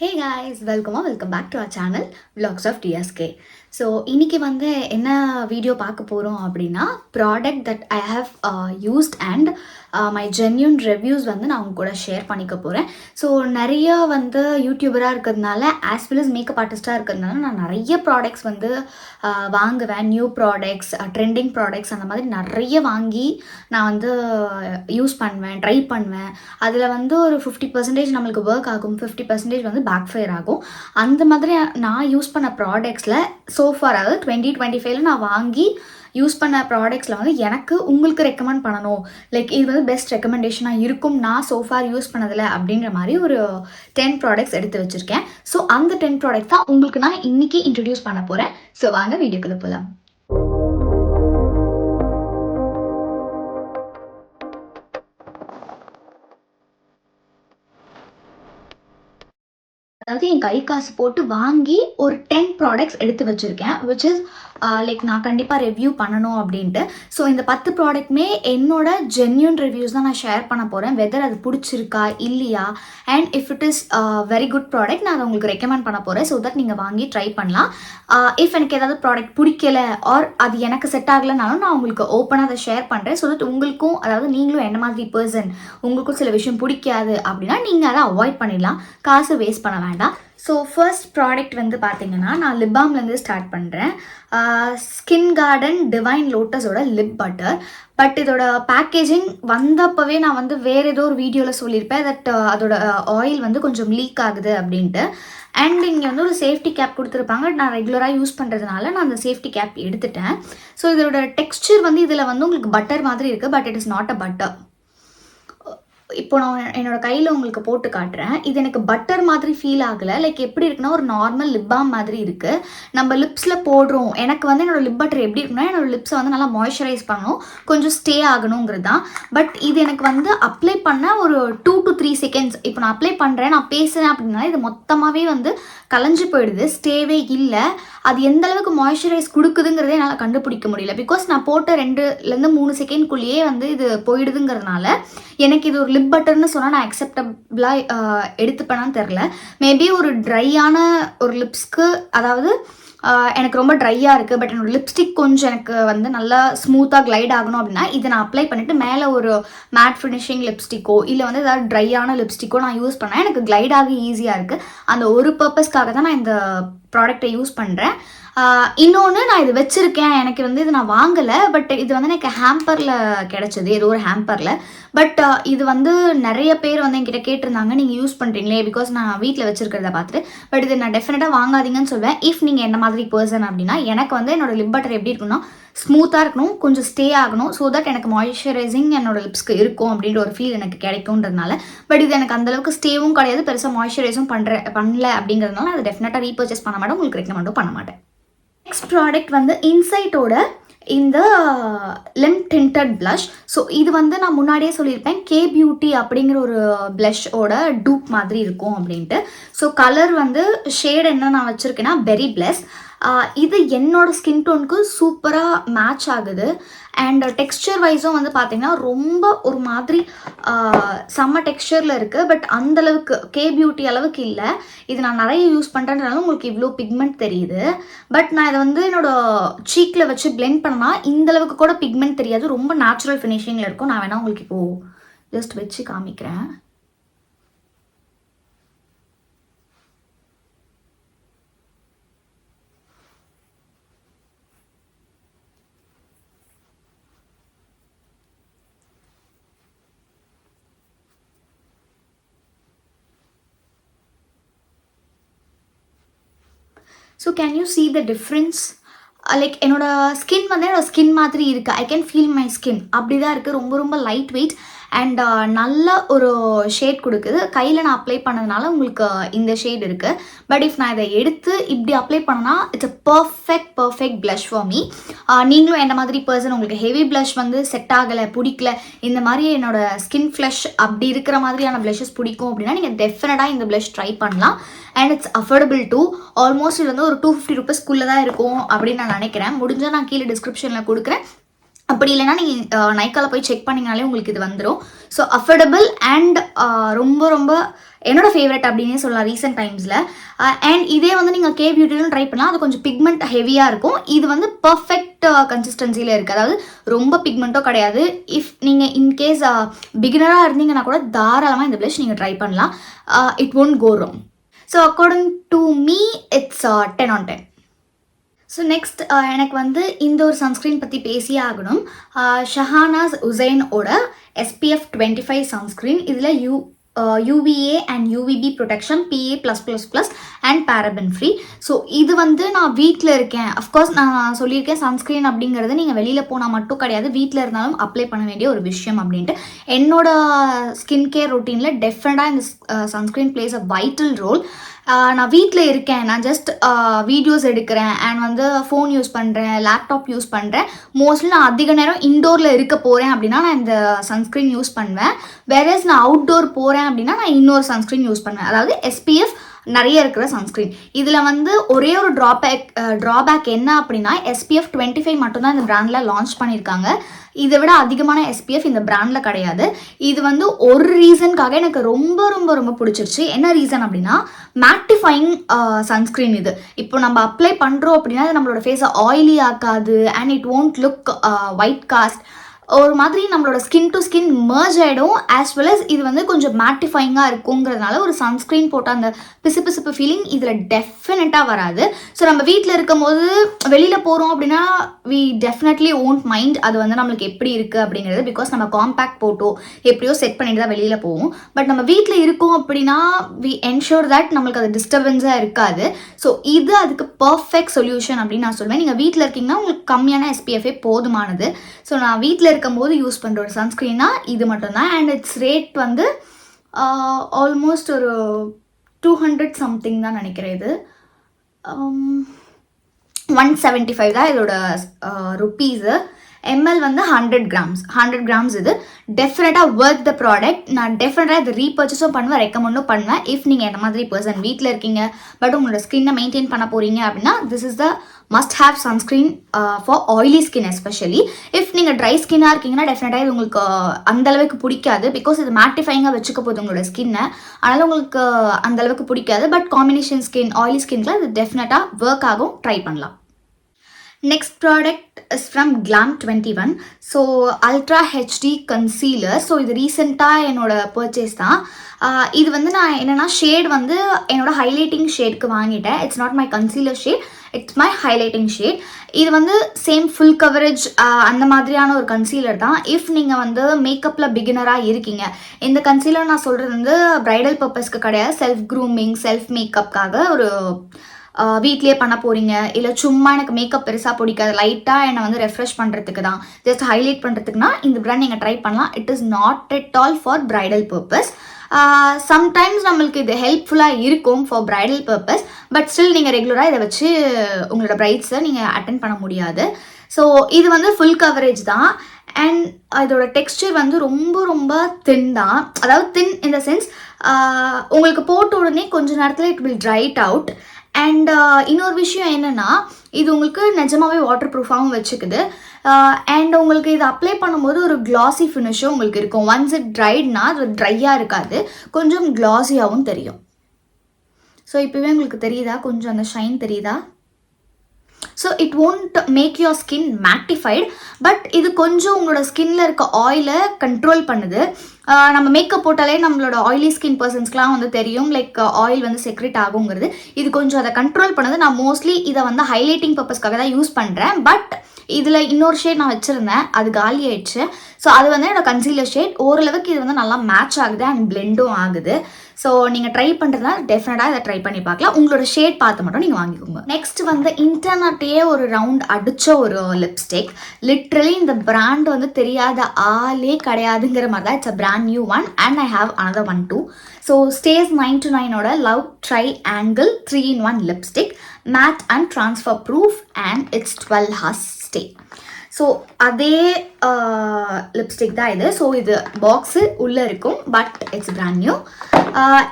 Hey guys, welcome back to our channel Vlogs of TSK. So இன்றைக்கி வந்து என்ன video பார்க்க போகிறோம் அப்படின்னா product that I have used and my genuine reviews வந்து நான் அவங்க கூட ஷேர் பண்ணிக்க போகிறேன். ஸோ நிறைய வந்து யூடியூபராக இருக்கிறதுனால ஆஸ் வெல் அஸ் மேக்கப் ஆர்டிஸ்ட்டாக இருக்கிறதுனால நான் நிறைய ப்ராடக்ட்ஸ் வந்து வாங்குவேன். நியூ ப்ராடக்ட்ஸ், ட்ரெண்டிங் ப்ராடக்ட்ஸ் அந்த மாதிரி நிறைய வாங்கி நான் வந்து யூஸ் பண்ணுவேன், ட்ரை பண்ணுவேன். அதில் வந்து ஒரு 50% நம்மளுக்கு ஒர்க் ஆகும், 50% வந்து பேக் ஃபயர் ஆகும். அந்த மாதிரி நான் யூஸ் பண்ண ப்ராடக்ட்ஸில் சோஃபார், அதாவது 2025 நான் வாங்கி யூஸ் பண்ண ப்ராடக்ட்ஸில் வந்து எனக்கு உங்களுக்கு ரெக்கமெண்ட் பண்ணணும், லைக் இது வந்து பெஸ்ட் ரெக்கமெண்டேஷனாக இருக்கும் நான் சோஃபார் யூஸ் பண்ணதில்லை அப்படின்ற மாதிரி ஒரு 10 ப்ராடக்ட்ஸ் எடுத்து வச்சுருக்கேன். ஸோ அந்த 10 ப்ராடக்ட் தான் உங்களுக்கு நான் இன்றைக்கி இன்ட்ரடியூஸ் பண்ண போகிறேன். ஸோ வாங்க வீடியோக்குள்ளே போகலாம். அதாவது என் கை காசு போட்டு வாங்கி ஒரு 10 ப்ராடக்ட்ஸ் எடுத்து வச்சுருக்கேன், விச் இஸ் லைக் நான் கண்டிப்பாக ரிவ்யூ பண்ணணும் அப்படின்ட்டு. ஸோ இந்த 10 ப்ராடக்ட்மே என்னோட ஜென்யூன் ரிவ்யூஸ் தான் நான் ஷேர் பண்ண போகிறேன். வெதர் அது பிடிச்சிருக்கா இல்லையா, and if it is very good product நான் அதை உங்களுக்கு ரெக்கமெண்ட் பண்ண போகிறேன். ஸோ தட் நீங்கள் வாங்கி ட்ரை பண்ணலாம். இஃப் எனக்கு ஏதாவது ப்ராடக்ட் பிடிக்கல ஆர் அது எனக்கு செட் ஆகலைனாலும் நான் உங்களுக்கு ஓப்பனாக அதை ஷேர் பண்ணுறேன். ஸோ தட் உங்களுக்கும், அதாவது நீங்களும் என்ன மாதிரி பர்சன், உங்களுக்கும் சில விஷயம் பிடிக்காது அப்படின்னா நீங்கள் அதை அவாய்ட் பண்ணிடலாம், காசு வேஸ்ட் பண்ண வேண்டாம். ஸோ ஃபர்ஸ்ட் ப்ராடக்ட் வந்து பார்த்தீங்கன்னா நான் லிப் பாம்லேருந்து ஸ்டார்ட் பண்ணுறேன். ஸ்கின் கார்டன் டிவைன் லோட்டஸோட லிப் பட்டர். பட் இதோட பேக்கேஜிங் வந்தப்பவே நான் வந்து வேறு ஏதோ ஒரு வீடியோவில் சொல்லியிருப்பேன் தட் அதோட ஆயில் வந்து கொஞ்சம் லீக் ஆகுது அப்படின்ட்டு. அண்ட் இங்கே வந்து ஒரு சேஃப்டி கேப் கொடுத்துருப்பாங்க. நான் ரெகுலராக யூஸ் பண்ணுறதுனால நான் அந்த சேஃப்டி கேப் எடுத்துட்டேன். ஸோ இதோட டெக்ஸ்சர் வந்து இதில் வந்து உங்களுக்கு பட்டர் மாதிரி இருக்குது, but it is not a butter. இப்போ நான் என்னோட கையில் உங்களுக்கு போட்டு காட்டுறேன். இது எனக்கு பட்டர் மாதிரி ஃபீல் ஆகலை. லைக் எப்படி இருக்குன்னா ஒரு நார்மல் லிப் பாம் மாதிரி இருக்குது. நம்ம லிப்ஸில் போடுறோம். எனக்கு வந்து என்னோடய லிப் பட்டர் எப்படி இருக்குன்னா என்னோட லிப்ஸை வந்து நல்லா மாய்ஸ்சரைஸ் பண்ணணும், கொஞ்சம் ஸ்டே ஆகணுங்கிறது தான். பட் இது எனக்கு வந்து அப்ளை பண்ண ஒரு 2 to 3 seconds. இப்போ நான் அப்ளை பண்ணுறேன், நான் பேசுகிறேன் அப்படின்னா இது மொத்தமாகவே வந்து கலைஞ்சு போயிடுது, ஸ்டேவே இல்லை. அது எந்த அளவுக்கு மாய்ஸ்சரைஸ் கொடுக்குதுங்கிறதே என்னால் கண்டுபிடிக்க முடியல. பிகாஸ் நான் போட்ட 2-3 செகண்ட்குள்ளேயே வந்து இது போயிடுதுங்கிறதுனால எனக்கு இது ஒரு லிப் பட்டர்னு சொன்னால் நான் அக்செப்டபிளாக எடுத்துப்பேனான்னு தெரில. மேபி ஒரு ட்ரையான ஒரு லிப்ஸ்க்கு, அதாவது எனக்கு ரொம்ப ட்ரையாக இருக்குது பட் என்னோடய லிப்ஸ்டிக் கொஞ்சம் எனக்கு வந்து நல்லா ஸ்மூத்தாக கிளைட் ஆகணும் அப்படின்னா இதை நான் அப்ளை பண்ணிவிட்டு மேலே ஒரு மேட் ஃபினிஷிங் லிப்ஸ்டிக்கோ இல்லை வந்து ஏதாவது ட்ரையான லிப்ஸ்டிக்கோ நான் யூஸ் பண்ணேன், எனக்கு கிளைட் ஆக ஈஸியாக இருக்குது. அந்த ஒரு பர்பஸ்க்காக தான் நான் இந்த ப்ராடக்டை யூஸ் பண்ணுறேன். இன்னொன்று, நான் இது வச்சுருக்கேன், எனக்கு வந்து இது நான் வாங்கலை, பட் இது வந்து எனக்கு ஹேம்பரில் கிடச்சிது, ஏதோ ஒரு ஹேம்பரில். பட் இது வந்து நிறைய பேர் வந்து என்கிட்ட கேட்டிருந்தாங்க, நீங்கள் யூஸ் பண்ணுறீங்களே, பிகாஸ் நான் வீட்டில் வச்சுருக்கிறத பார்த்துட்டு. பட் இது நான் டெஃபினட்டாக வாங்காதீங்கன்னு சொல்வேன். இஃப் நீங்கள் என்ன மாதிரி பர்சன் அப்படின்னா, எனக்கு வந்து என்னோடய லிப் பட்டர் எப்படி இருக்குன்னா ஸ்மூத்தாக இருக்கணும், கொஞ்சம் ஸ்டே ஆகணும், ஸோ தட் எனக்கு மாய்ஸ்சரைசிங் என்னோடய லிப்ஸ்க்கு இருக்கும் அப்படின்ற ஒரு ஃபீல் எனக்கு கிடைக்கும்ன்றதுனால. பட் இது எனக்கு அந்தளவுக்கு ஸ்டேவும் கிடையாது, பெருசாக மாய்ஸ்சரைஸும் பண்ணல அப்படிங்கிறதுனால நான் அதை டெஃபினட்டாக ரீபர்ச்சேஸ் பண்ண மாட்டேன், உங்களுக்கு ரெக்கமெண்டும் பண்ண மாட்டேன். நெக்ஸ்ட் ப்ராடக்ட் வந்து இன்சைட்டோட இந்த லிம் டிண்டட் ப்ளஷ். ஸோ இது வந்து நான் முன்னாடியே சொல்லியிருப்பேன், கே பியூட்டி அப்படிங்கிற ஒரு ப்ளஷோட டூப் மாதிரி இருக்கும் அப்படின்ட்டு. ஸோ கலர் வந்து ஷேட் என்ன நான் வச்சுருக்கேன்னா பெரி பிளஸ். இது என்னோட ஸ்கின் டோனுக்கு சூப்பராக மேட்ச் ஆகுது. அண்ட் டெக்ஸ்சர் வைஸும் வந்து பார்த்திங்கன்னா ரொம்ப ஒரு மாதிரி செம்ம டெக்ஸ்சரில் இருக்குது. பட் அந்தளவுக்கு கே பியூட்டி அளவுக்கு இல்லை. இது நான் நிறைய யூஸ் பண்ணுறதுனால உங்களுக்கு இவ்வளோ பிக்மெண்ட் தெரியுது. பட் நான் இதை வந்து என்னோடய சீக்கில் வச்சு பிளெண்ட் பண்ணால் இந்தளவுக்கு கூட பிக்மெண்ட் தெரியாது, ரொம்ப நேச்சுரல் ஃபினிஷிங்கில் இருக்கும். நான் வேணால் உங்களுக்கு இப்போது ஜஸ்ட் வச்சு காமிக்கிறேன். So can you see the difference? Like என்னோடய ஸ்கின் வந்து என்னோடய ஸ்கின் மாதிரி இருக்குது. I can feel my skin அப்படி தான் இருக்குது. ரொம்ப ரொம்ப லைட் வெயிட் அண்ட் நல்ல ஒரு ஷேட் கொடுக்குது. கையில் நான் அப்ளை பண்ணதுனால உங்களுக்கு இந்த ஷேட் இருக்குது. பட் இஃப் நான் இதை எடுத்து இப்படி அப்ளை பண்ணனா it's a perfect blush for me. நீங்களும் என்ன மாதிரி பர்சன், உங்களுக்கு ஹெவி ப்ளஷ் வந்து செட் ஆகலை, பிடிக்கல, இந்த மாதிரி என்னோடய ஸ்கின் ஃப்ளஷ் அப்படி இருக்கிற மாதிரியான ப்ளஷஸ் பிடிக்கும் அப்படின்னா நீங்கள் டெஃபினட்டாக இந்த ப்ளஷ் ட்ரை பண்ணலாம். And it's affordable too. Almost இது வந்து ஒரு 250 rupeesக்குள்ளே தான் இருக்கும் அப்படின்னு நான் நினைக்கிறேன். முடிஞ்சால் நான் கீழே டிஸ்கிரிப்ஷனில் கொடுக்குறேன். அப்படி இல்லைன்னா நீங்கள் நைக்காவில் போய் செக் பண்ணிங்கனாலே உங்களுக்கு இது வந்துடும். ஸோ அஃபோர்டபுள் அண்ட் ரொம்ப ரொம்ப என்னோட ஃபேவரட் அப்படின்னே சொல்லலாம் ரீசெண்ட் டைம்ஸில். அண்ட் இதே வந்து நீங்கள் கே பியூட்டிலும் ட்ரை பண்ணலாம். அது கொஞ்சம் பிக்மெண்ட் ஹெவியாக இருக்கும். இது வந்து பர்ஃபெக்ட் கன்சிஸ்டன்சியில் இருக்குது. அதாவது ரொம்ப பிக்மெண்ட்டோ கிடையாது. இஃப் நீங்கள் இன்கேஸ் பிகினராக இருந்தீங்கன்னா கூட தாராளமாக இந்த ப்ளஷ் நீங்கள் ட்ரை பண்ணலாம். It won't go wrong. So according to me it's 10 on 10. So next எனக்கு வந்து இந்த ஒரு சன்ஸ்க்ரீன் பற்றி பேசியே ஆகணும். ஷஹானாஸ் உசைனோட SPF 25 சன்ஸ்க்ரீன். இதில் UVA and UVB protection, PA+++ and paraben free. So இது வந்து நான் வீட்டில் இருக்கேன். அஃப்கோர்ஸ் நான் சொல்லியிருக்கேன் சன்ஸ்க்ரீன் அப்படிங்கிறது நீங்கள் வெளியில் போனால் மட்டும் கிடையாது, வீட்டில் இருந்தாலும் அப்ளை பண்ண வேண்டிய ஒரு விஷயம் அப்படின்ட்டு. என்னோட ஸ்கின் கேர் ரொட்டீனில் டெஃபினட்டாக இந்த sunscreen plays a vital role. நான் வீட்டில் இருக்கேன், நான் ஜஸ்ட் வீடியோஸ் எடுக்கிறேன் அண்ட் வந்து ஃபோன் யூஸ் பண்ணுறேன், லேப்டாப் யூஸ் பண்ணுறேன். மோஸ்ட்லி நான் அதிக நேரம் இன்டோரில் இருக்க போகிறேன் அப்படின்னா நான் இந்த சன்ஸ்க்ரீன் யூஸ் பண்ணுவேன். வேறஸ் நான் அவுட்டோர் போகிறேன் அப்படின்னா நான் இன்னொரு சன்ஸ்க்ரீன் யூஸ் பண்ணுவேன். அதாவது SPF நிறைய இருக்கிற சன்ஸ்க்ரீன். இதில் வந்து ஒரே ஒரு ட்ராபேக் என்ன அப்படின்னா SPF 25 மட்டும்தான் இந்த பிராண்டில் லான்ச் பண்ணியிருக்காங்க. இதை விட அதிகமான SPF இந்த பிராண்டில் கிடையாது. இது வந்து ஒரு ரீசனுக்காக எனக்கு ரொம்ப ரொம்ப ரொம்ப பிடிச்சிருச்சு. என்ன ரீசன் அப்படின்னா மேட்டிஃபைங் சன்ஸ்க்ரீன். இது இப்போ நம்ம அப்ளை பண்ணுறோம் அப்படின்னா அது நம்மளோட ஃபேஸை ஆயிலி ஆக்காது and it won't look white cast. ஒரு மாதிரி நம்மளோட ஸ்கின் டு ஸ்கின் மர்ஜ் ஆகிடும். ஆஸ் வெல் அஸ் இது வந்து கொஞ்சம் மேட்டிஃபைங்காக இருக்குங்கிறதுனால ஒரு சன்ஸ்க்ரீன் போட்ட அந்த பிசுபிசுப்பு ஃபீலிங் இதில் டெஃபினட்டாக வராது. ஸோ நம்ம வீட்டில் இருக்கும் போது வெளியில் போகிறோம் அப்படின்னா வி டெஃபினெட்லி ஓன்ட் மைண்ட் அது வந்து நம்மளுக்கு எப்படி இருக்குது அப்படிங்கிறது. பிகாஸ் நம்ம காம்பேக்ட் போட்டோ எப்படியோ செட் பண்ணிட்டு தான் வெளியில் போவோம். பட் நம்ம வீட்டில் இருக்கோம் அப்படின்னா வி என்ஷூர் தட் நம்மளுக்கு அது டிஸ்டர்பன்ஸாக இருக்காது. ஸோ இது அதுக்கு பர்ஃபெக்ட் சொல்யூஷன் அப்படின்னு நான் சொல்லுவேன். நீங்கள் வீட்டில் இருக்கீங்கன்னா உங்களுக்கு கம்மியான SPF போதுமானது. ஸோ நான் வீட்டில் இருக்கும்போது யூஸ் பண்ணுற ஒரு சன்ஸ்க்ரீனா இது மட்டும்தான். அண்ட் இட்ஸ் ரேட் வந்து ஆல்மோஸ்ட் ஒரு 200 சம்திங் தான் நினைக்கிறேன். இது 175 தான் இதோட ருப்பீஸு. ml வந்து 100 grams. இது டெஃபினட்டாக ஒர்த் த ப்ராடக்ட். நான் டெஃபினட்டாக இதை ரீபர்ச்சஸும் பண்ணுவேன், ரெக்கமெண்டும் பண்ணுவேன். இஃப் நீங்கள் என்ன மாதிரி பர்சன் வீட்டில் இருக்கீங்க பட் உங்களோட ஸ்கின்னை மெயின்டைன் பண்ண போகிறீங்க அப்படின்னா this is the must have sunscreen for oily skin. Especially if நீங்கள் ட்ரை ஸ்கின்னாக இருக்கீங்கன்னா டெஃபினட்டாக இது உங்களுக்கு அந்தளவுக்கு பிடிக்காது. பிகாஸ் இது மேட்டிஃபைங்காக வச்சுக்க போகுது உங்களோட ஸ்கின்னை, அதனால் உங்களுக்கு அந்தளவுக்கு பிடிக்காது. பட் காம்பினேஷன் ஸ்கின், ஆயிலி ஸ்கின்ல இது டெஃபினட்டாக ஒர்க் ஆகும், ட்ரை பண்ணலாம். Next product is from Glam21. So ultra HD concealer. So இது ரீசெண்டாக என்னோட பர்ச்சேஸ் தான். இது வந்து நான் என்னென்னா ஷேட் வந்து என்னோட ஹைலைட்டிங் ஷேட்க்கு வாங்கிட்டேன். It's not my concealer shade, it's my highlighting shade. இது வந்து சேம் ஃபுல் கவரேஜ் அந்த மாதிரியான ஒரு கன்சீலர் தான். இஃப் நீங்கள் வந்து மேக்கப்பில் பிகினராக இருக்கீங்க, இந்த கன்சீலர் நான் சொல்கிறது வந்து ப்ரைடல் பர்பஸ்க்கு கிடையாது, செல்ஃப் க்ரூமிங் செல்ஃப் மேக்கப்புக்காக ஒரு வீட்லேயே பண்ண போகிறீங்க, இல்லை சும்மா எனக்கு மேக்கப் பெருசாக பிடிக்காது, லைட்டாக என்னை வந்து ரெஃப்ரெஷ் பண்ணுறதுக்கு தான், ஜஸ்ட் ஹைலைட் பண்ணுறதுக்குனா இந்த பிராண்ட் நீங்கள் ட்ரை பண்ணலாம். It is not at all for bridal purpose. Sometimes நம்மளுக்கு இது ஹெல்ப்ஃபுல்லாக இருக்கும் for bridal purpose. But still நீங்கள் ரெகுலராக இதை வச்சு உங்களோட ப்ரைட்ஸை நீங்கள் அட்டென்ட் பண்ண முடியாது. ஸோ இது வந்து ஃபுல் கவரேஜ் தான். அண்ட் இதோட டெக்ஸ்டர் வந்து ரொம்ப ரொம்ப தின் தான். அதாவது தின் இன் த சென்ஸ் உங்களுக்கு போட்ட உடனே கொஞ்ச நேரத்தில் it will dried out. And இன்னொரு விஷயம் என்னென்னா இது உங்களுக்கு நிஜமாகவே வாட்டர் ப்ரூஃபாகவும் வச்சுக்குது. அண்ட் உங்களுக்கு இது அப்ளை பண்ணும்போது ஒரு கிளாஸி ஃபினிஷும் உங்களுக்கு இருக்கும். ஒன்ஸ் இட் ட்ரைட்னா அது ட்ரையாக இருக்காது, கொஞ்சம் கிளாஸியாகவும் தெரியும். ஸோ இப்போவே உங்களுக்கு தெரியுதா, கொஞ்சம் அந்த ஷைன் தெரியுதா? So it won't make your skin mattified, but இது கொஞ்சம் உங்களோட ஸ்கின்ல இருக்க ஆயிலை கண்ட்ரோல் பண்ணுது. நம்ம மேக்கப் போட்டாலே நம்மளோட ஆயிலி ஸ்கின் பர்சன்ஸ்க்குலாம் வந்து தெரியும் லைக் ஆயில் வந்து செக்ரெட் ஆகுங்கிறது. இது கொஞ்சம் அதை கண்ட்ரோல் பண்ணுது. நான் மோஸ்ட்லி இதை வந்து ஹைலைட்டிங் பர்பஸ்க்காக தான் யூஸ் பண்ணுறேன். பட் இதில் இன்னொரு ஷேட் நான் வச்சுருந்தேன், அது காலி ஆயிடுச்சு. ஸோ அது வந்து என்னோட கன்சீலர் ஷேட். ஓரளவுக்கு இது வந்து நல்லா மேட்ச் ஆகுது அண்ட் பிளெண்டும் ஆகுது. ஸோ நீங்கள் ட்ரை பண்ணுறதுனா டெஃபினட்டாக இதை ட்ரை பண்ணி பார்க்கலாம். உங்களோட ஷேட் பார்த்து மட்டும் நீங்கள் வாங்கிக்கோங்க. நெக்ஸ்ட் வந்து இன்டர்நெட்டையே ஒரு ரவுண்ட் அடித்த ஒரு லிப்ஸ்டிக். லிட்ரலி இந்த பிராண்ட் வந்து தெரியாத ஆளே கிடையாதுங்கிற மாதிரி தான். It's a brand new one and I have another one too. So stays 929ஓட love Triangle 3-in-1 lipstick, matte and transfer proof and it's 12 hours stay. So அதே லிப்ஸ்டிக் தான் இது. ஸோ இது பாக்ஸு உள்ளே இருக்கும், பட் இட்ஸ் பிராண்ட் நியூ.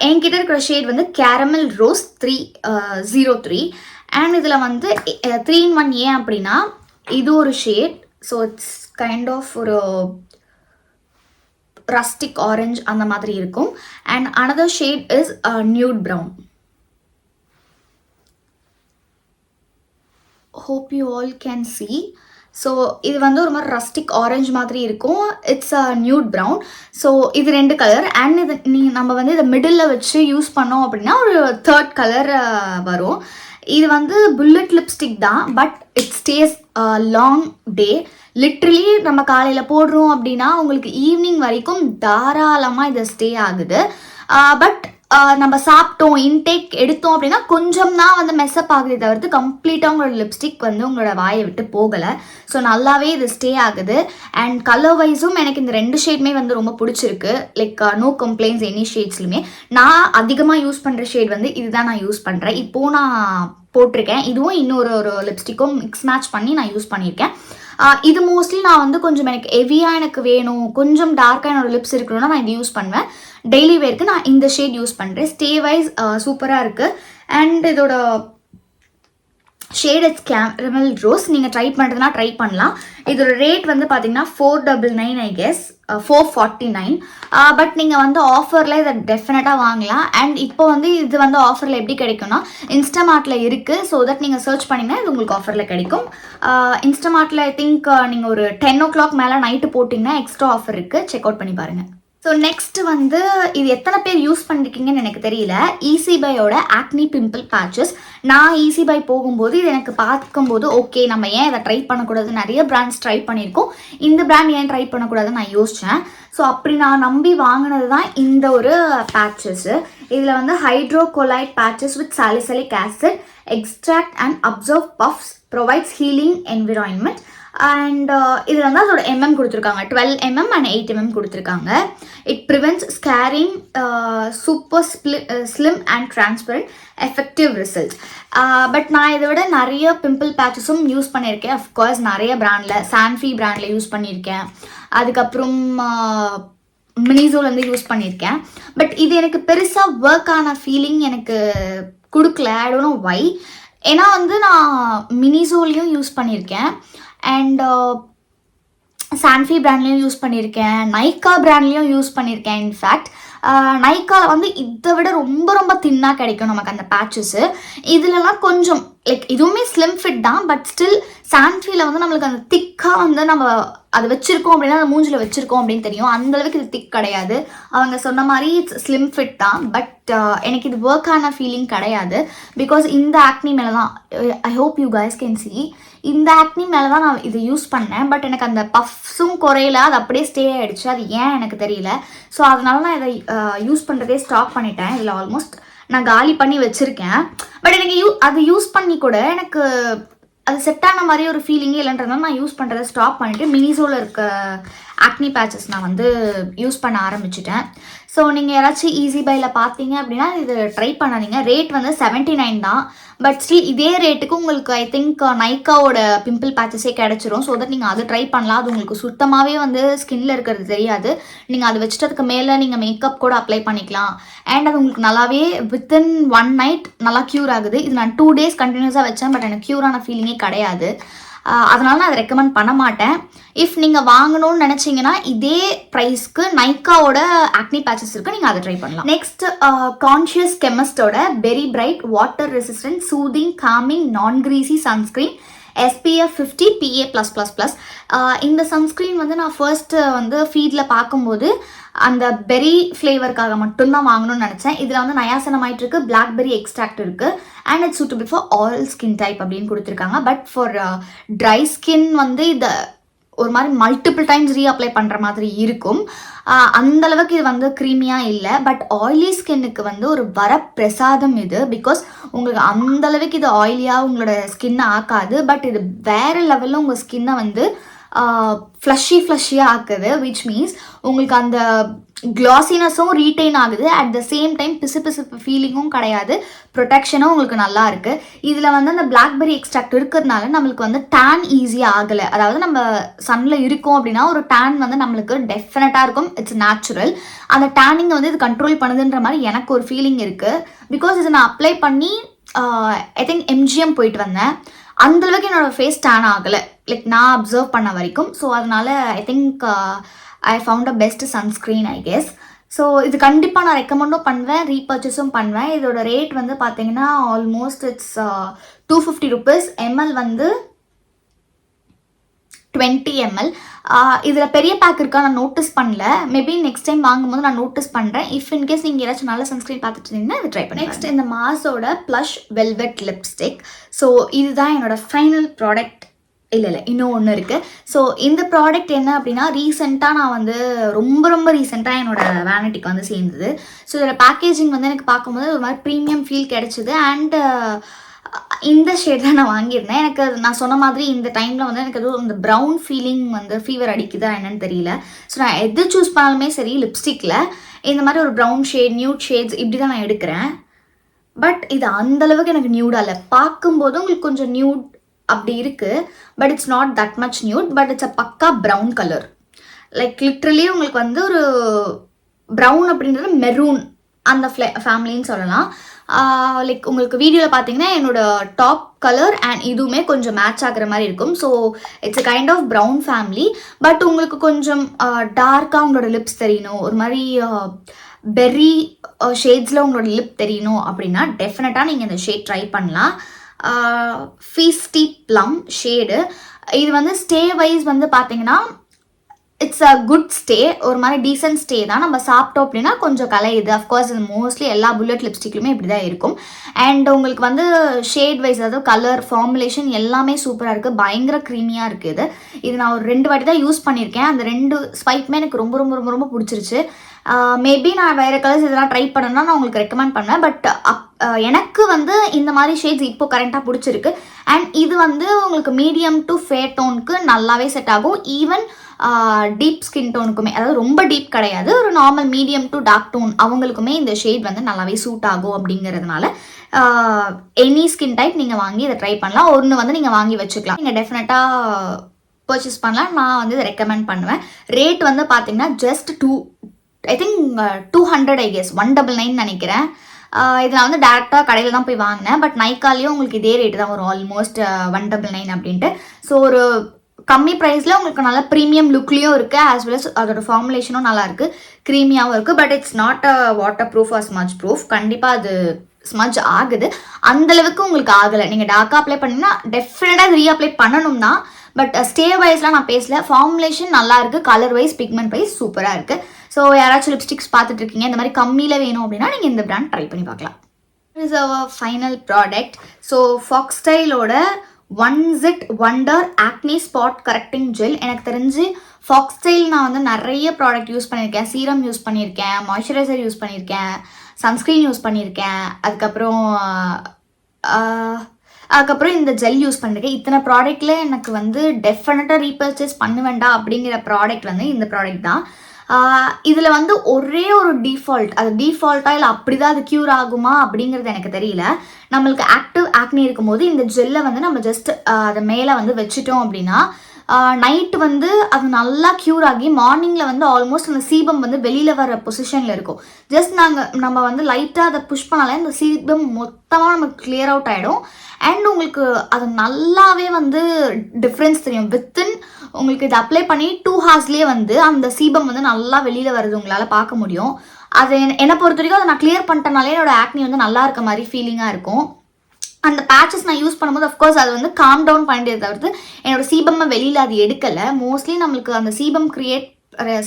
என்கிட்ட இருக்கிற shade வந்து கேரமல் ரோஸ் 303. அண்ட் இதில் வந்து 3-in-1 ஏன் அப்படின்னா இது ஒரு shade. So it's kind of ஒரு ரஸ்டிக் ஆரஞ்ச் அந்த மாதிரி இருக்கும். And another shade is nude brown. hope you all can see. So இது வந்து ஒரு மாதிரி ரஸ்டிக் ஆரஞ்சு மாதிரி இருக்கும். It's a nude brown. So இது 2 கலர். அண்ட் இது நம்ம வந்து இதை மிடில் வச்சு யூஸ் பண்ணோம் அப்படின்னா ஒரு 3rd கலர் வரும். இது வந்து புல்லட் லிப்ஸ்டிக் தான், but it stay long day. Literally நம்ம காலையில் போடுறோம் அப்படின்னா உங்களுக்கு ஈவினிங் வரைக்கும் தாராளமாக இது ஸ்டே ஆகுது. பட் நம்ம சாப்பிட்டோம், இன்டேக் எடுத்தோம் அப்படின்னா கொஞ்சம் தான் வந்து மெஸ்அப் ஆகுது தவிர்த்து கம்ப்ளீட்டாக உங்களோட லிப்ஸ்டிக் வந்து உங்களோட வாயை விட்டு போகலை. ஸோ நல்லாவே இது ஸ்டே ஆகுது. அண்ட் கலர் வைஸும் எனக்கு இந்த 2 ஷேடுமே வந்து ரொம்ப பிடிச்சிருக்கு. லைக் நோ கம்ப்ளைண்ட்ஸ் எனி ஷேட்ஸ்லையுமே. நான் அதிகமாக யூஸ் பண்ணுற ஷேட் வந்து இதுதான் நான் யூஸ் பண்ணுறேன். இப்போது நான் போட்டிருக்கேன். இதுவும் இன்னொரு லிப்ஸ்டிக்கும் மிக்ஸ் மேட்ச் பண்ணி நான் யூஸ் பண்ணியிருக்கேன். இது மோஸ்ட்லி நான் வந்து கொஞ்சம் எனக்கு ஹெவியாக எனக்கு வேணும், கொஞ்சம் டார்க்காக என்னோட லிப்ஸ் இருக்கணும்னா நான் இது யூஸ் பண்ணுவேன். டெய்லி வேர்க்கு நான் இந்த ஷேட் யூஸ் பண்ணுறேன். ஸ்டே வைஸ் சூப்பராக இருக்குது. அண்ட் இதோட ஷேட் இட்ஸ் கேரமல் ரோஸ். நீங்கள் ட்ரை பண்ணுறதுனா ட்ரை பண்ணலாம். இதோட ரேட் வந்து பார்த்தீங்கன்னா 499 ஐ கெஸ், 449. பட் நீங்கள் வந்து ஆஃபரில் இதை டெஃபினட்டாக வாங்கலாம். அண்ட் இப்போ வந்து இது வந்து ஆஃபரில் எப்படி கிடைக்கும்னா இன்ஸ்டாமார்ட்டில் இருக்குது. ஸோ தட் நீங்கள் சர்ச் பண்ணிங்கன்னா இது உங்களுக்கு ஆஃபரில் கிடைக்கும். இன்ஸ்டாமார்ட்டில் ஐ திங்க் நீங்கள் ஒரு 10 o'clock மேலே நைட்டு போட்டிங்கன்னா எக்ஸ்ட்ரா ஆஃபர் இருக்குது. செக் அவுட் பண்ணி பாருங்கள். ஸோ நெக்ஸ்ட் வந்து இது எத்தனை பேர் யூஸ் பண்ணிருக்கீங்கன்னு எனக்கு தெரியல. ஈஸி பையோட ஆக்னி பிம்பிள் பேட்சஸ். நான் ஈஸி பை போகும்போது இது எனக்கு பார்க்கும்போது ஓகே நம்ம ஏன் இதை ட்ரை பண்ணக்கூடாது, நிறைய பிராண்ட்ஸ் ட்ரை பண்ணியிருக்கோம், இந்த பிராண்ட் ஏன் ட்ரை பண்ணக்கூடாதுன்னு நான் யோசித்தேன். ஸோ அப்படி நான் நம்பி வாங்கினது தான் இந்த ஒரு பேட்சஸ்ஸு. இதில் வந்து hydrocolloid patches with salicylic acid extract and absorb puffs provides healing environment. And இதில் வந்து அதோட MM கொடுத்துருக்காங்க, 12 mm அண்ட் 8 mm கொடுத்துருக்காங்க. It prevents scarring, super slim and transparent effective results. But நான் இதை விட நிறைய பிம்பிள் பேட்சஸும் யூஸ் பண்ணியிருக்கேன். அஃப்கோர்ஸ் நிறைய பிராண்டில், சான்ஃபி பிராண்டில் யூஸ் பண்ணியிருக்கேன். அதுக்கப்புறம் மினிசோல் யூஸ் பண்ணியிருக்கேன். பட் இது எனக்கு பெருசாக ஒர்க் ஆன ஃபீலிங் எனக்கு கொடுக்கல. I don't know why. ஏன்னா வந்து நான் மினிசோலையும் யூஸ் பண்ணியிருக்கேன் அண்ட் சான்ஃபி பிராண்ட்லேயும் யூஸ் பண்ணியிருக்கேன், நைக்கா பிராண்ட்லேயும் யூஸ் பண்ணியிருக்கேன். இன்ஃபேக்ட் நைக்காவில் வந்து இதை விட ரொம்ப ரொம்ப தின்னாக கிடைக்கும் நமக்கு அந்த பேட்சஸ்ஸு. இதுலலாம் கொஞ்சம் லைக் இதுவுமே ஸ்லிம் ஃபிட் தான், பட் ஸ்டில் சான்ஃபியில் வந்து நம்மளுக்கு அந்த திக்காக வந்து நம்ம அதை வச்சுருக்கோம் அப்படின்னா அந்த மூஞ்சில் வச்சுருக்கோம் அப்படின்னு தெரியும். அந்தளவுக்கு இது திக் கிடையாது. அவங்க சொன்ன மாதிரி இட்ஸ் ஸ்லிம் ஃபிட் தான், பட் எனக்கு இது ஒர்க் ஆன ஃபீலிங் கிடையாது. பிகாஸ் இந்த ஆக்னி மேலே தான், I hope you guys can see, இந்த ஆக்னி மேலே தான் நான் இதை யூஸ் பண்ணேன். பட் எனக்கு அந்த பஃப்ஸும் குறையில, அது அப்படியே ஸ்டே ஆகிடுச்சு. அது ஏன் எனக்கு தெரியல. ஸோ அதனால நான் இதை யூஸ் பண்ணுறதே ஸ்டாப் பண்ணிட்டேன். இதில் ஆல்மோஸ்ட் நான் காலி பண்ணி வச்சுருக்கேன். பட் எனக்கு அது யூஸ் பண்ணி கூட எனக்கு அது செட் ஆன மாதிரி ஒரு ஃபீலிங்கே இல்லைன்றதுனால நான் யூஸ் பண்ணுறதை ஸ்டாப் பண்ணிவிட்டு மினிசோவில் இருக்க ஆக்னி பேட்சஸ் நான் வந்து யூஸ் பண்ண ஆரம்பிச்சிட்டேன். ஸோ நீங்கள் யாராச்சும் ஈஸி பையில் பார்த்தீங்க அப்படின்னா இது ட்ரை பண்ணாதீங்க. ரேட் வந்து 79 தான். பட் ஸ்டில் இதே ரேட்டுக்கு உங்களுக்கு ஐ திங்க் நைக்காவோட பிம்பிள் பேட்சஸே கிடச்சிரும். ஸோ தட் நீங்கள் அது ட்ரை பண்ணலாம். அது உங்களுக்கு சுத்தமாகவே வந்து ஸ்கின்ல இருக்கிறது தெரியாது. நீங்கள் அதை வச்சுட்டு அதுக்கு மேலே நீங்கள் மேக்கப் கூட அப்ளை பண்ணிக்கலாம். அண்ட் அது உங்களுக்கு நல்லாவே வித்தின் 1 night நல்லா க்யூர் ஆகுது. இது நான் 2 days கண்டினியூஸாக வச்சேன். பட் எனக்கு க்யூரான ஃபீலிங்கே கிடையாது. அதனால நான் அதை ரெக்கமெண்ட் பண்ண மாட்டேன். இஃப் நீங்கள் வாங்கணும்னு நினச்சிங்கன்னா இதே ப்ரைஸ்க்கு நைக்காவோட ஆக்னி பேட்சஸ் இருக்குது, நீங்கள் அதை ட்ரை பண்ணலாம். நெக்ஸ்ட் கான்ஷியஸ் கெமிஸ்டோட berry bright water resistant soothing calming non greasy sunscreen SPF 50 PA+++. இந்த சன்ஸ்க்ரீன் வந்து நான் ஃபர்ஸ்ட்டு வந்து ஃபீடில் பார்க்கும்போது அந்த பெரி ஃப்ளேவருக்காக மட்டும்தான் வாங்கணும்னு நினச்சேன். இதில் வந்து நயாசனமைட் இருக்குது, பிளாக்பெரி எக்ஸ்ட்ராக்ட் இருக்குது, and it's suitable for all skin type அப்படின்னு கொடுத்துருக்காங்க. பட் ஃபார் ட்ரை ஸ்கின் வந்து இதை ஒரு மாதிரி மல்டிபிள் டைம்ஸ் ரீஅப்ளை பண்ணுற மாதிரி இருக்கும். அந்தளவுக்கு இது வந்து க்ரீமியாக இல்லை. பட் ஆயிலி ஸ்கின்னுக்கு வந்து ஒரு வரப்பிரசாதம் இது. பிகாஸ் உங்களுக்கு அந்தளவுக்கு இது ஆயிலியாக உங்களோட ஸ்கின்னை ஆக்காது. பட் இது வேறு லெவலில் உங்கள் ஸ்கின்னை வந்து ஃப்ளஷியாக ஆக்குது. விச் மீன்ஸ் உங்களுக்கு அந்த க்ளாசினஸும் ரீட்டைன் ஆகுது. அட் த சேம் டைம் பிசு ஃபீலிங்கும் கிடையாது. ப்ரொடெக்ஷனும் உங்களுக்கு நல்லா இருக்குது. இதில் வந்து அந்த பிளாக்பெரி எக்ஸ்ட்ராக்ட் இருக்கிறதுனால நம்மளுக்கு வந்து டேன் ஈஸியாக ஆகலை. அதாவது நம்ம சன்னில் இருக்கோம் அப்படின்னா ஒரு டேன் வந்து நம்மளுக்கு டெஃபினட்டாக இருக்கும். It's natural. அந்த டேனிங்கை வந்து இது கண்ட்ரோல் பண்ணுதுன்ற மாதிரி எனக்கு ஒரு ஃபீலிங் இருக்குது. பிகாஸ் இதை நான் அப்ளை பண்ணி ஐ திங்க் MGM போயிட்டு வந்தேன். அந்தளவுக்கு என்னோடய ஃபேஸ் டேன் ஆகலை, லைக் நான் அப்சர்வ் பண்ண வரைக்கும். ஸோ அதனால் I think I found a best sunscreen I guess. So இது கண்டிப்பாக நான் ரெக்கமெண்டும் பண்ணுவேன், ரீபர்ச்சேஸும் பண்ணுவேன். இதோட ரேட் வந்து பார்த்தீங்கன்னா ஆல்மோஸ்ட் இட்ஸ் 250 rupees. எம்எல் வந்து 20 ml. இதில் பெரிய பேக் இருக்கா நான் நோட்டீஸ் பண்ணல. மேபி நெக்ஸ்ட் டைம் வாங்கும்போது நான் நோட்டீஸ் பண்ணுறேன். இஃப் இன்கேஸ் நீங்கள் ஏதாச்சும் நல்ல சன்ஸ்க்ரீன் பார்த்துட்டு இருந்தீங்கன்னா இது ட்ரை பண்ணி. நெக்ஸ்ட் இந்த மாஸோட ப்ளஷ் வெல்வெட் லிப்ஸ்டிக். ஸோ இதுதான் என்னோட ஃபைனல் ப்ராடக்ட். இல்லை இன்னும் ஒன்று இருக்குது. ஸோ இந்த ப்ராடக்ட் என்ன அப்படின்னா, ரீசெண்டாக நான் வந்து ரொம்ப ரீசெண்டாக என்னோட வேனிட்டிக்கு வந்து சேர்ந்தது. ஸோ இதோட பேக்கேஜிங் வந்து எனக்கு பார்க்கும்போது ஒரு மாதிரி ப்ரீமியம் ஃபீல் கிடச்சிது. அண்ட் இந்த ஷேட் தான் நான் வாங்கியிருந்தேன். எனக்கு நான் சொன்ன மாதிரி இந்த டைமில் வந்து எனக்கு எதுவும் இந்த ப்ரௌன் ஃபீலிங் வந்து ஃபீவர் அடிக்குதா என்னன்னு தெரியல. ஸோ நான் எது சூஸ் பண்ணாலுமே சரி லிப்ஸ்டிக்கில் இந்த மாதிரி ஒரு ப்ரௌன் ஷேட், நியூட் ஷேட்ஸ் இப்படி தான் நான் எடுக்கிறேன். பட் இது அந்தளவுக்கு எனக்கு நியூடாக இல்லை. பார்க்கும்போது உங்களுக்கு கொஞ்சம் நியூட் அப்படி இருக்குது, but it's not that much nude. But it's a பக்கா ப்ரௌன் கலர். லைக் லிட்ரலி உங்களுக்கு வந்து ஒரு ப்ரௌன் அப்படின்றது மெரூன் அந்த ஃபேமிலின்னு சொல்லலாம். லைக் உங்களுக்கு வீடியோவில் பார்த்தீங்கன்னா என்னோட டாப் கலர் அண்ட் இதுவுமே கொஞ்சம் மேட்ச் ஆகிற மாதிரி இருக்கும். So it's a kind of brown family. But உங்களுக்கு கொஞ்சம் டார்க்காக உங்களோட லிப்ஸ் தெரியணும், ஒரு மாதிரி பெர்ரி ஷேட்ஸில் உங்களோட லிப் தெரியணும் அப்படின்னா டெஃபினட்டாக நீங்கள் இந்த ஷேட் ட்ரை பண்ணலாம். ஃபீஸ்டி ப்ளம் ஷேடு. இது வந்து ஸ்டே வைஸ் வந்து பார்த்தீங்கன்னா இட்ஸ் அ குட் ஸ்டே, ஒரு மாதிரி டீசென்ட் ஸ்டே தான். நம்ம சாப்பிட்டோம் அப்படின்னா கொஞ்சம் கலையுது. அஃப்கோர்ஸ் இது மோஸ்ட்லி எல்லா புல்லட் லிப்ஸ்டிக்லுமே இப்படி தான் இருக்கும். அண்ட் உங்களுக்கு வந்து ஷேட் வைஸ், அதாவது கலர் ஃபார்முலேஷன் எல்லாமே சூப்பராக இருக்குது, பயங்கர க்ரீமியாக இருக்குது. இது நான் ஒரு 2 வாட்டி தான் யூஸ் பண்ணியிருக்கேன். அந்த 2 ஸ்வைப்புமே எனக்கு ரொம்ப பிடிச்சிருச்சு. மேபி நான் வேறு கலர்ஸ் இதெல்லாம் ட்ரை பண்ணணும்னா நான் உங்களுக்கு ரெக்கமெண்ட் பண்ணுவேன். பட் எனக்கு வந்து இந்த மாதிரி ஷேட்ஸ் இப்போ கரெக்டாக பிடிச்சிருக்கு. அண்ட் இது வந்து உங்களுக்கு மீடியம் டு ஃபேர் டோனுக்கு நல்லாவே செட் ஆகும். ஈவன் டீப் ஸ்கின் டோனுக்குமே, அதாவது ரொம்ப டீப் கிடையாது, ஒரு normal medium to dark tone அவங்களுக்குமே இந்த ஷேட் வந்து நல்லாவே சூட் ஆகும். அப்படிங்கிறதுனால எனி ஸ்கின் டைப் நீங்கள் வாங்கி இதை ட்ரை பண்ணலாம். ஒன்று வந்து நீங்கள் வாங்கி வச்சுக்கலாம், நீங்கள் டெஃபினட்டாக பர்ச்சேஸ் பண்ணலாம். நான் வந்து இதை ரெக்கமெண்ட் பண்ணுவேன். ரேட் வந்து பார்த்தீங்கன்னா ஜஸ்ட் 200 ஐ கெஸ் 199 நினைக்கிறேன். இதை நான் வந்து டேரெக்டாக கடையில் தான் போய் வாங்கினேன். பட் நைக்காலேயும் உங்களுக்கு இதே ரேட்டு தான் வரும், ஆல்மோஸ்ட் 199 அப்படின்ட்டு. ஸோ ஒரு கம்மி ப்ரைஸில் உங்களுக்கு நல்ல ப்ரீமியம் லுக்லேயும் இருக்குது, ஆஸ் வெல் அஸ் அதோட ஃபார்முலேஷனும் நல்லா இருக்குது, க்ரீமியாகவும் இருக்குது. But it's not a waterproof or smudge proof. கண்டிப்பாக அது ஸ்மஜ் ஆகுது, அந்தளவுக்கு உங்களுக்கு ஆகலை. நீங்கள் டார்க்காக அப்ளை பண்ணிங்கன்னா டெஃபினட்டாக அது ரீஅப்ளை பண்ணணும் தான். பட் ஸ்டே வைஸ்லாம் நான் பேசல, ஃபார்முலேஷன் நல்லா இருக்குது, கலர் வைஸ் பிக்மெண்ட் வைஸ் சூப்பராக இருக்குது. ஸோ யாராச்சும் லிப்ஸ்டிக்ஸ் பார்த்துட்டு இருக்கீங்க, இந்த மாதிரி கம்மியில் வேணும் அப்படின்னா நீங்கள் இந்த பிராண்ட் ட்ரை பண்ணி பார்க்கலாம். Is our final product. So ஃபாக்ஸ்டைலோட onsite wonder acne spot correcting gel. எனக்கு தெரிஞ்சு ஃபாக்ஸ்டைல் நான் வந்து நிறைய ப்ராடக்ட் யூஸ் பண்ணியிருக்கேன். சீரம் யூஸ் பண்ணியிருக்கேன், மாய்ஸ்சரைசர் யூஸ் பண்ணியிருக்கேன், சன்ஸ்க்ரீன் யூஸ் பண்ணியிருக்கேன், அதுக்கப்புறம் இந்த ஜெல் யூஸ் பண்ணியிருக்கேன். இத்தனை ப்ராடக்டில் எனக்கு வந்து டெஃபினட்டாக ரீபர்ச்சேஸ் பண்ண வேண்டாம் அப்படிங்கிற ப்ராடக்ட் வந்து இந்த ப்ராடக்ட் தான். இதில் வந்து ஒரே ஒரு டிஃபால்ட், அது டிஃபால்ட்டாக இல்லை அப்படி தான் அது க்யூர் ஆகுமா அப்படிங்கிறது எனக்கு தெரியல. நம்மளுக்கு ஆக்டிவ் ஆக்னி இருக்கும்போது இந்த ஜெல்லை வந்து நம்ம ஜஸ்ட் அதை மேலே வந்து வச்சுட்டோம் அப்படின்னா நைட்டு வந்து அது நல்லா க்யூர் ஆகி மார்னிங்கில் வந்து ஆல்மோஸ்ட் அந்த சீபம் வந்து வெளியில் வர பொசிஷனில் இருக்கும். ஜஸ்ட் நம்ம வந்து லைட்டாக அதை புஷ் பண்ணாலே அந்த சீபம் மொத்தமாக நமக்கு கிளியர் அவுட் ஆகிடும். அண்ட் உங்களுக்கு அது நல்லாவே வந்து டிஃப்ரென்ஸ் தெரியும். வித்தின் உங்களுக்கு இதை அப்ளை பண்ணி 2 ஹார்ஸ்லேயே வந்து அந்த சீபம் வந்து நல்லா வெளியில் வருது உங்களால் பார்க்க முடியும். அது என்னை பொறுத்த வரைக்கும் அதை நான் கிளியர் பண்ணிட்டனாலே என்னோட ஆக்னி வந்து நல்லா இருக்க மாதிரி ஃபீலிங்காக இருக்கும். அந்த பேச்சஸ் நான் யூஸ் பண்ணும்போது அஃப்கோர்ஸ் அது வந்து காம் டவுன் பண்ணிட்டே தவிர்த்து என்னோட சீபம்மை வெளியில் அது எடுக்கலை. மோஸ்ட்லி நம்மளுக்கு அந்த சீபம்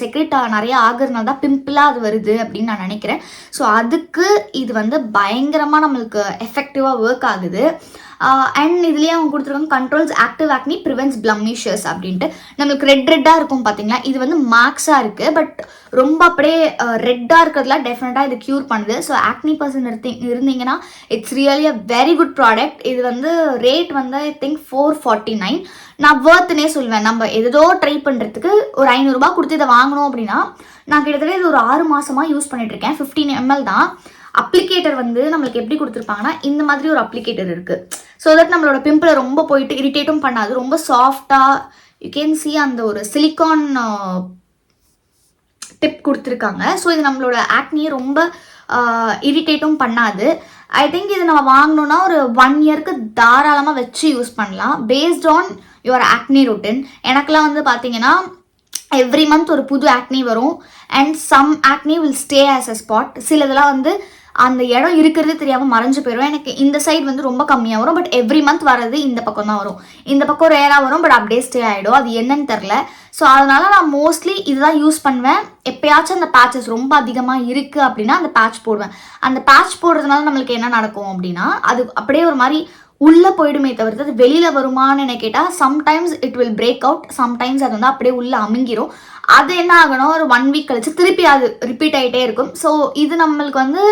செக்ரெட் நிறைய ஆகுறதுனால தான் பிம்பிளாக அது வருது அப்படின்னு நான் நினைக்கிறேன். ஸோ அதுக்கு இது வந்து பயங்கரமாக நம்மளுக்கு எஃபெக்டிவாக ஒர்க் ஆகுது. அண்ட் இதுலேயே அவங்க கொடுத்துருக்காங்க controls active acne prevents blemishes அப்படின்ட்டு. நம்மளுக்கு ரெட்டாக இருக்கும் பார்த்தீங்களா, இது வந்து மார்க்ஸாக இருக்குது. பட் ரொம்ப அப்படியே ரெட்டாக இருக்கிறதுல டெஃபினட்டாக இது க்யூர் பண்ணுது. ஸோ ஆக்னி பர்சன் இருந்தீங்கன்னா it's really a very good product. இது வந்து ரேட் வந்து ஐ திங்க் 449. நான் வர்த்துனே சொல்லுவேன். நம்ம ஏதோ ட்ரை பண்ணுறதுக்கு ஒரு 500 ரூபாய் கொடுத்து இதை வாங்கணும் அப்படின்னா நான் கிட்டத்தட்ட இது ஒரு 6 மாதமாக யூஸ் பண்ணிகிட்ருக்கேன். 15 ml தான். அப்ளிகேட்டர் வந்து நம்மளுக்கு எப்படி கொடுத்துருப்பாங்கன்னா இந்த மாதிரி ஒரு அப்ளிகேட்டர் இருக்குது. ஸோ தட் நம்மளோட பிம்பிளை ரொம்ப போயிட்டு இரிட்டேட்டும் பண்ணாது, ரொம்ப சாஃப்டாக யூ கேன் சி அந்த ஒரு சிலிக்கான் டிப் கொடுத்துருக்காங்க. ஸோ இது நம்மளோட ஆக்னியை ரொம்ப இரிட்டேட்டும் பண்ணாது. ஐ திங்க் இது நம்ம வாங்கினோன்னா ஒரு 1 இயருக்கு தாராளமாக வச்சு யூஸ் பண்ணலாம் based on your acne routine. எனக்குலாம் வந்து பார்த்தீங்கன்னா எவ்ரி மந்த் ஒரு புது ஆக்னி வரும் and some acne will stay as a spot. சிலதெல்லாம் வந்து அந்த இடம் இருக்கிறது தெரியாமல் மறைஞ்சு போயிடும். எனக்கு இந்த சைடு வந்து ரொம்ப கம்மியாக வரும், பட் எவ்ரி மந்த் வர்றது இந்த பக்கம் தான் வரும். இந்த பக்கம் ரேராக வரும், பட் அப்படியே ஸ்டே ஆகிடும். அது என்னன்னு தெரில. ஸோ அதனால நான் மோஸ்ட்லி இதுதான் யூஸ் பண்ணுவேன். எப்பயாச்சும் அந்த பேச்சஸ் ரொம்ப அதிகமாக இருக்குது அப்படின்னா அந்த பேட்ச் போடுவேன். அந்த பேட்ச் போடுறதுனால நம்மளுக்கு என்ன நடக்கும் அப்படின்னா அது அப்படியே ஒரு மாதிரி உள்ளே போயிடுமே தவிர்த்து அது வெளியில் வருமானு என்ன கேட்டால் sometimes it will break out, sometimes அது வந்து அப்படியே உள்ளே அமுங்கிரும். அது என்ன ஆகணும், ஒரு 1 வீக் கழிச்சு திருப்பி அது ரிப்பீட் ஆகிட்டே இருக்கும். ஸோ இது நம்மளுக்கு வந்து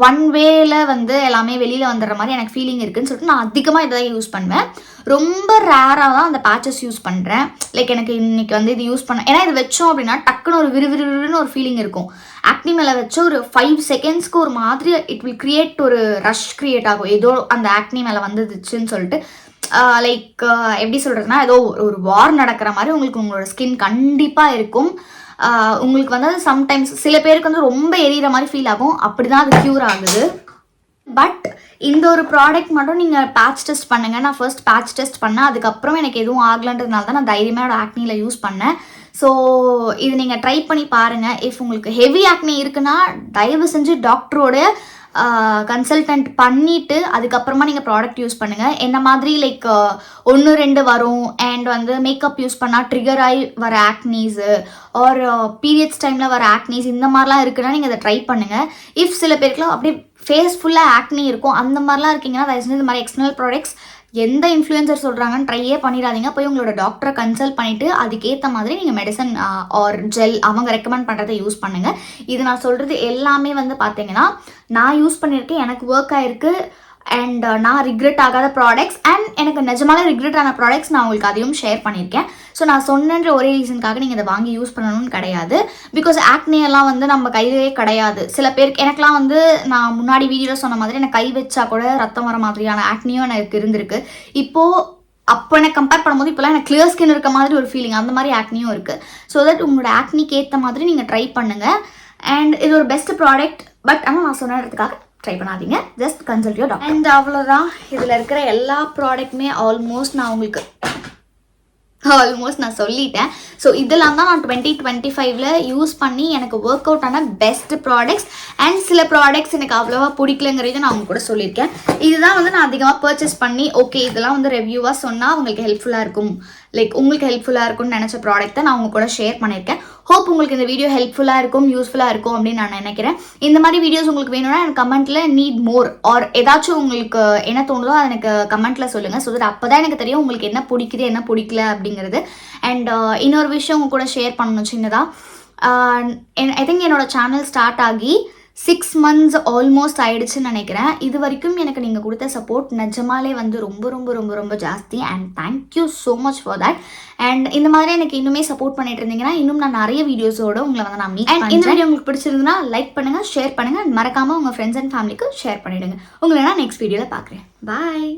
ஒன் வேல வந்து எல்லாமே வெளியில் வந்துடுற மாதிரி எனக்கு ஃபீலிங் இருக்குதுன்னு சொல்லிட்டு நான் அதிகமாக இதை தான் யூஸ் பண்ணுவேன். ரொம்ப ரேராக தான் அந்த பேச்சஸ் யூஸ் பண்ணுறேன். லைக் எனக்கு இன்னைக்கு வந்து இது யூஸ் பண்ண, ஏன்னா இது வச்சோம் அப்படின்னா டக்குன்னு ஒரு விறுவிறுன்னு ஒரு ஃபீலிங் இருக்கும். ஆக்னி மேலே வச்ச ஒரு 5 செகண்ட்ஸ்க்கு ஒரு மாதிரி இட் வில் கிரியேட் ஒரு ரஷ் கிரியேட் ஆகும். ஏதோ அந்த ஆக்னி மேலே வந்துடுச்சுன்னு சொல்லிட்டு லைக் எப்படி சொல்கிறதுனா ஏதோ ஒரு வார் நடக்கிற மாதிரி உங்களுக்கு உங்களோட ஸ்கின் கண்டிப்பாக இருக்கும். உங்களுக்கு வந்து சம்டைம்ஸ் சில பேருக்கு வந்து ரொம்ப எரியிற மாதிரி ஃபீல் ஆகும். அப்படி தான் அது க்யூர் ஆகுது. பட் இந்த ஒரு ப்ராடக்ட் மட்டும் நீங்கள் பேட்ச் டெஸ்ட் பண்ணுங்கள். நான் ஃபர்ஸ்ட் பேட்ச் டெஸ்ட் பண்ணேன், அதுக்கப்புறம் எனக்கு எதுவும் ஆகலன்றதுனால தான் நான் தைரியமாக ஆக்னியில் யூஸ் பண்ணேன். ஸோ இது நீங்கள் ட்ரை பண்ணி பாருங்கள். இஃப் உங்களுக்கு ஹெவி ஆக்னி இருக்குன்னா தயவு செஞ்சு டாக்டரோட கன்சல்டன்ட் பண்ணிவிட்டு அதுக்கப்புறமா நீங்கள் ப்ராடக்ட் யூஸ் பண்ணுங்கள். என்ன மாதிரி லைக் 1-2 வரும் அண்ட் வந்து மேக்கப் யூஸ் பண்ணால் ட்ரிகர் ஆகி வர ஆக்னீஸு ஆர் பீரியட்ஸ் டைமில் வர ஆக்னீஸ் இந்த மாதிரிலாம் இருக்குன்னா நீங்கள் அதை ட்ரை பண்ணுங்கள். இஃப் சில பேருக்குலாம் அப்படியே ஃபேஸ் ஃபுல்லாக ஆக்னி இருக்கும், அந்த மாதிரிலாம் இருக்கீங்கன்னா தயவு செஞ்சு இந்த மாதிரி எக்ஸ்டர்னல் ப்ராடக்ட்ஸ் எந்த இன்ஃப்ளூயன்சர் சொல்கிறாங்கன்னு ட்ரையே பண்ணிடாதீங்க. போய் உங்களோட டாக்டரை கன்சல்ட் பண்ணிவிட்டு அதுக்கேற்ற மாதிரி நீங்கள் மெடிசன் ஆர் ஜெல் அவங்க ரெக்கமெண்ட் பண்ணுறதை யூஸ் பண்ணுங்கள். இது நான் சொல்கிறது எல்லாமே வந்து பார்த்தீங்கன்னா நான் யூஸ் பண்ணியிருக்கேன், எனக்கு ஒர்க் ஆகிருக்கு அண்ட் நான் ரிக்ரெட் ஆகாத ப்ராடக்ட்ஸ் அண்ட் எனக்கு நிஜமாலே ரிக்ரெட் ஆன ப்ராடக்ட்ஸ் நான் உங்களுக்கு அதையும் ஷேர் பண்ணியிருக்கேன். ஸோ நான் சொன்னன்ற ஒரே ரீசனுக்காக நீங்கள் இதை வாங்கி யூஸ் பண்ணணும்னு கிடையாது. பிகாஸ் ஆக்னியெல்லாம் வந்து நம்ம கையிலே கிடையாது. சில பேருக்கு எனக்குலாம் வந்து நான் முன்னாடி வீடியோவில் சொன்ன மாதிரி எனக்கு கை வச்சா கூட ரத்தம் வர மாதிரியான ஆக்னியும் எனக்கு இருந்திருக்கு. இப்போது அப்போ எனக்கு கம்பேர் பண்ணும்போது இப்போலாம் எனக்கு கிளியர் ஸ்கின் இருக்க மாதிரி ஒரு ஃபீலிங், அந்த மாதிரி ஆக்னியும் இருக்குது. ஸோ தட் உங்களோட ஆக்னிக்கு ஏற்ற மாதிரி நீங்கள் ட்ரை பண்ணுங்கள். அண்ட் இது ஒரு பெஸ்ட் ப்ராடக்ட். பட் ஆனால் நான் சொன்னதுக்காக ட்ரை பண்ணாதீங்க, just consult your doctor. And அவ்வளோதான், இதில் இருக்கிற எல்லா ப்ராடக்ட்டுமே ஆல்மோஸ்ட் நான் சொல்லிட்டேன். ஸோ இதெல்லாம் தான் நான் 2025 யூஸ் பண்ணி எனக்கு ஒர்க் அவுட் ஆன பெஸ்ட் ப்ராடக்ட்ஸ். அண்ட் சில ப்ராடக்ட்ஸ் எனக்கு அவ்வளோவா பிடிக்கலங்கிறத நான் அவங்க கூட சொல்லியிருக்கேன். இதுதான் வந்து நான் அதிகமாக பர்ச்சேஸ் பண்ணி ஓகே இதெல்லாம் வந்து ரிவ்யூவாக சொன்னால் உங்களுக்கு ஹெல்ப்ஃபுல்லாக இருக்கும், லைக் உங்களுக்கு ஹெல்ப்ஃபுல்லாக இருக்கும்னு நினச்ச ப்ராடக்ட்டை நான் உங்க கூட ஷேர் பண்ணியிருக்கேன். ஹோப் உங்களுக்கு இந்த வீடியோ ஹெல்ப்ஃபுல்லாக இருக்கும், யூஸ்ஃபுல்லாக இருக்கும் அப்படின்னு நான் நினைக்கிறேன். இந்த மாதிரி வீடியோஸ் உங்களுக்கு வேணும்னா எனக்கு கமெண்ட்டில் நீட் மோர் ஆர் ஏதாச்சும் உங்களுக்கு என்ன தோணுதோ அதை எனக்கு கமெண்ட்டில் சொல்லுங்கள். ஸோ தட் அப்போ தான் எனக்கு தெரியும் உங்களுக்கு என்ன பிடிக்குது என்ன பிடிக்கல அப்படிங்கிறது. அண்ட் இன்னொரு விஷயம் உங்க கூட ஷேர் பண்ணணும் சின்னதாக. ஐ திங்க் என்னோட சேனல் ஸ்டார்ட் ஆகி 6 months ஆல்மோஸ்ட் ஆயிடுச்சுன்னு நினைக்கிறேன். இது வரைக்கும் எனக்கு நீங்கள் கொடுத்த சப்போர்ட் நிஜமாலே வந்து ரொம்ப ரொம்ப ரொம்ப ரொம்ப ஜாஸ்தி and thank you so much for that. And இந்த மாதிரி எனக்கு இன்னுமே சப்போர்ட் பண்ணிட்டு இருந்தீங்கன்னா இன்னும் நான் நிறைய வீடியோஸோட உங்களை வந்து நான் மீட் பண்ணுறேன். இந்த வீடியோ உங்களுக்கு பிடிச்சிருந்தா லைக் பண்ணுங்கள், ஷேர் பண்ணுங்கள், மறக்காமல் உங்கள் ஃப்ரெண்ட்ஸ் அண்ட் ஃபேமிலிக்கு ஷேர் பண்ணிவிடுங்க. உங்களை நான் நெக்ஸ்ட் வீடியோவில் பார்க்குறேன். பாய்.